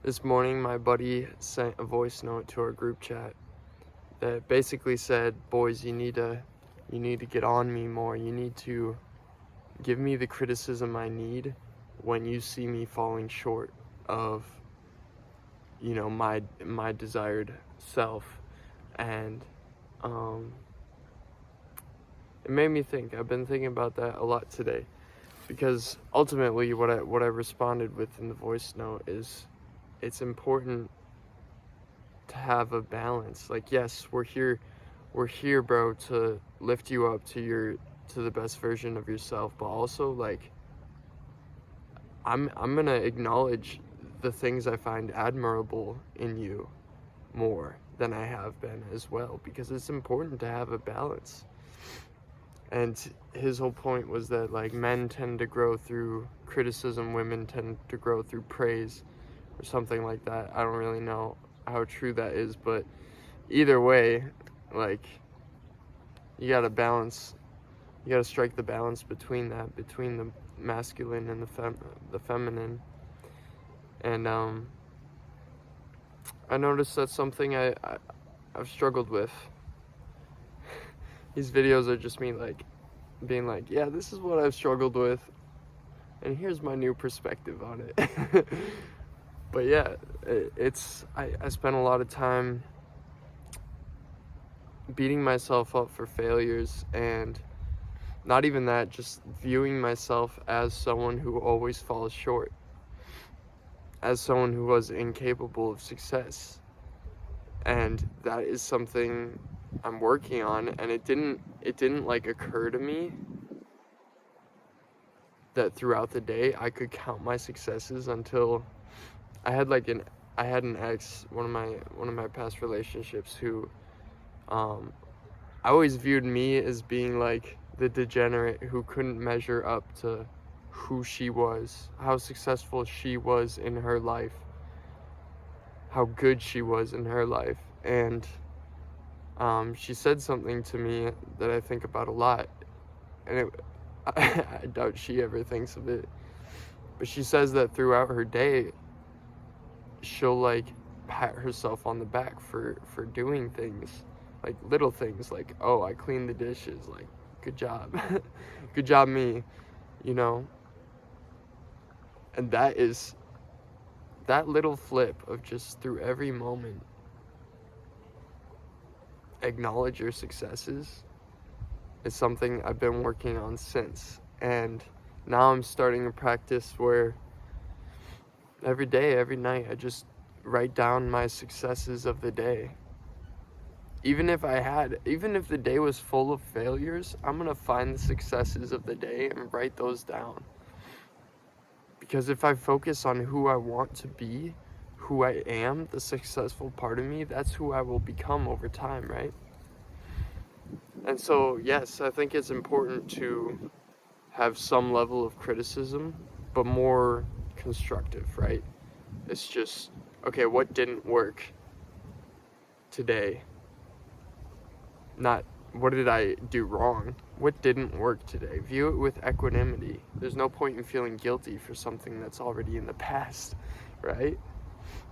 This morning, my buddy sent a voice note to our group chat that basically said, "Boys, you need to get on me more. You need to give me the criticism I need when you see me falling short of, my desired self." And it made me think. I've been thinking about that a lot today, because ultimately, what I responded with in the voice note is, it's important to have a balance. Like, yes, we're here, bro, to lift you up to the best version of yourself, but also, like, I'm gonna acknowledge the things I find admirable in you more than I have been as well, because it's important to have a balance. And his whole point was that, like, men tend to grow through criticism, women tend to grow through praise, or something like that. I don't really know how true that is, but either way, like, you gotta balance, you gotta strike the balance between the masculine and the feminine. And I noticed that's something I've struggled with. These videos are just me, like, being like, yeah, this is what I've struggled with, and here's my new perspective on it. But yeah, I spent a lot of time beating myself up for failures, and not even that, just viewing myself as someone who always falls short, as someone who was incapable of success. And that is something I'm working on, and it didn't like occur to me that throughout the day I could count my successes until I had an ex, one of my past relationships, who I always viewed me as being like the degenerate who couldn't measure up to who she was, how successful she was in her life, how good she was in her life. And she said something to me that I think about a lot, and I doubt she ever thinks of it, but she says that throughout her day, she'll, like, pat herself on the back for doing things, like little things, like, oh, I cleaned the dishes, like, good job. Good job, me, and that little flip of just, through every moment, acknowledge your successes, is something I've been working on since. And now I'm starting a practice where every day, every night, I just write down my successes of the day. Even if the day was full of failures, I'm gonna find the successes of the day and write those down. Because if I focus on who I want to be, who I am, the successful part of me, that's who I will become over time, right? And so, yes, I think it's important to have some level of criticism, but more constructive, right? It's just, okay, what didn't work today? Not, what did I do wrong? What didn't work today? View it with equanimity. There's no point in feeling guilty for something that's already in the past, right?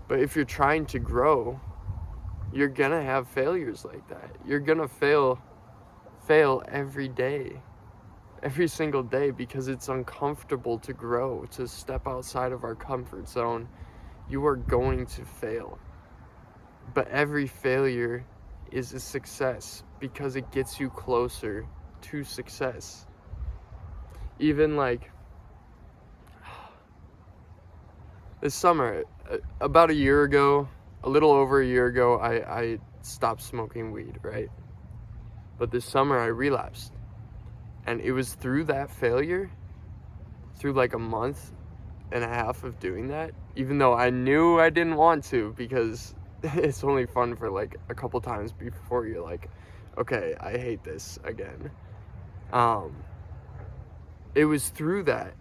But if you're trying to grow, you're gonna have failures like that. You're gonna fail every day, every single day, because it's uncomfortable to grow, to step outside of our comfort zone. You are going to fail. But every failure is a success, because it gets you closer to success. Even, like, this summer, about a year ago, a little over a year ago, I stopped smoking weed, right? But this summer I relapsed. And it was through that failure, through like a month and a half of doing that, even though I knew I didn't want to, because it's only fun for like a couple times before you're like, okay, I hate this again. It was through that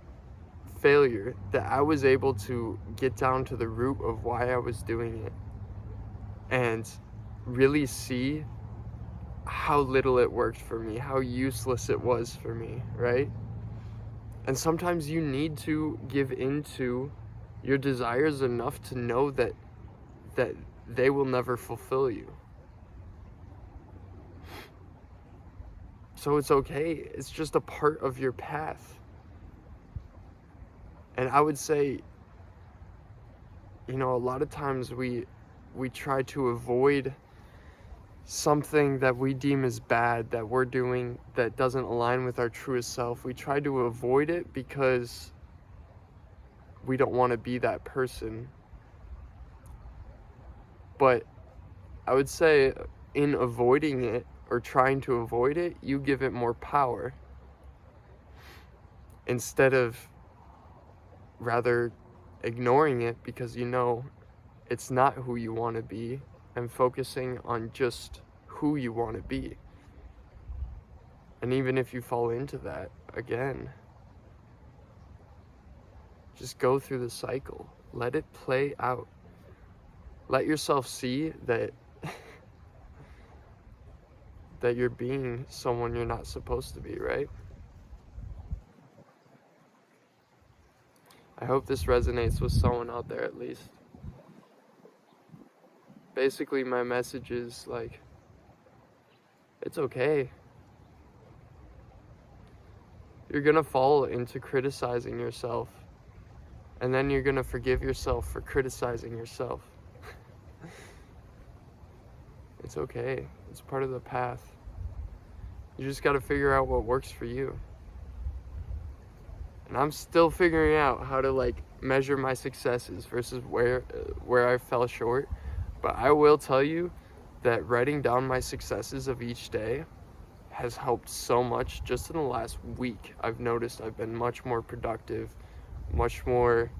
failure that I was able to get down to the root of why I was doing it, and really see how little it worked for me, how useless it was for me, right? And sometimes you need to give into your desires enough to know that they will never fulfill you. So it's okay. It's just a part of your path. And I would say, a lot of times we try to avoid something that we deem as bad, that we're doing that doesn't align with our truest self. We try to avoid it because we don't want to be that person. But I would say in avoiding it or trying to avoid it, you give it more power instead of rather ignoring it because it's not who you want to be, and focusing on just who you want to be. And even if you fall into that again, just go through the cycle. Let it play out. Let yourself see that that you're being someone you're not supposed to be, right? I hope this resonates with someone out there at least. Basically, my message is like, it's okay. You're gonna fall into criticizing yourself, and then you're gonna forgive yourself for criticizing yourself. It's okay. It's part of the path. You just gotta figure out what works for you. And I'm still figuring out how to measure my successes versus where I fell short. But I will tell you that writing down my successes of each day has helped so much. Just in the last week, I've noticed I've been much more productive, much more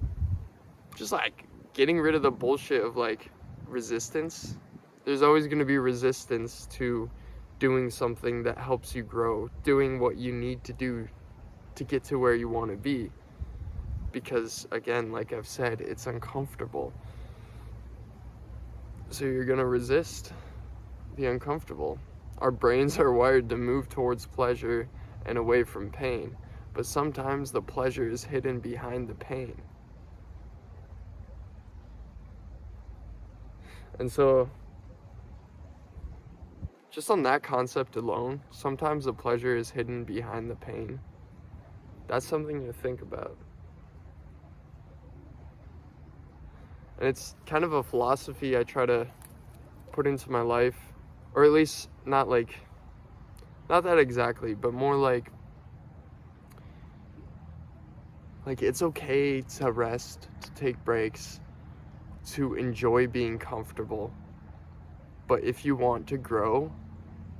just getting rid of the bullshit of resistance. There's always going to be resistance to doing something that helps you grow, doing what you need to do to get to where you want to be. Because again, like I've said, it's uncomfortable. So you're going to resist the uncomfortable. Our brains are wired to move towards pleasure and away from pain. But sometimes the pleasure is hidden behind the pain. And so, just on that concept alone, sometimes the pleasure is hidden behind the pain. That's something to think about. And it's kind of a philosophy I try to put into my life, or at least not that exactly, but more like it's okay to rest, to take breaks, to enjoy being comfortable. But if you want to grow,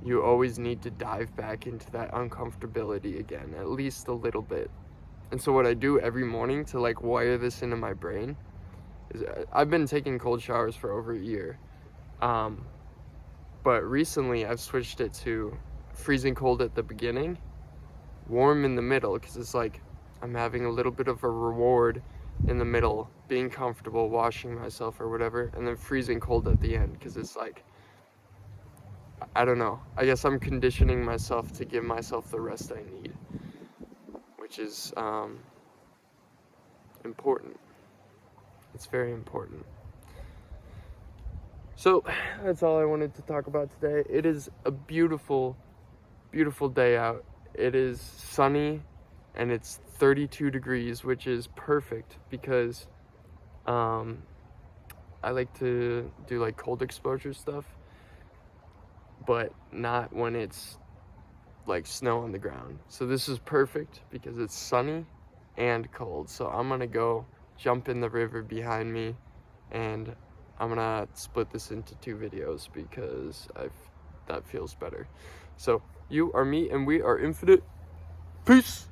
you always need to dive back into that uncomfortability again, at least a little bit. And so what I do every morning to wire this into my brain is I've been taking cold showers for over a year. But recently I've switched it to freezing cold at the beginning, warm in the middle, because it's I'm having a little bit of a reward in the middle, being comfortable, washing myself or whatever, and then freezing cold at the end, because it's I don't know. I guess I'm conditioning myself to give myself the rest I need, which is important. It's very important. So that's all I wanted to talk about today. It is a beautiful, beautiful day out. It is sunny and it's 32 degrees, which is perfect because I like to do cold exposure stuff, but not when it's snow on the ground. So this is perfect because it's sunny and cold. So I'm gonna go jump in the river behind me, and I'm gonna split this into 2 videos because that feels better. So you are me and we are infinite. Peace.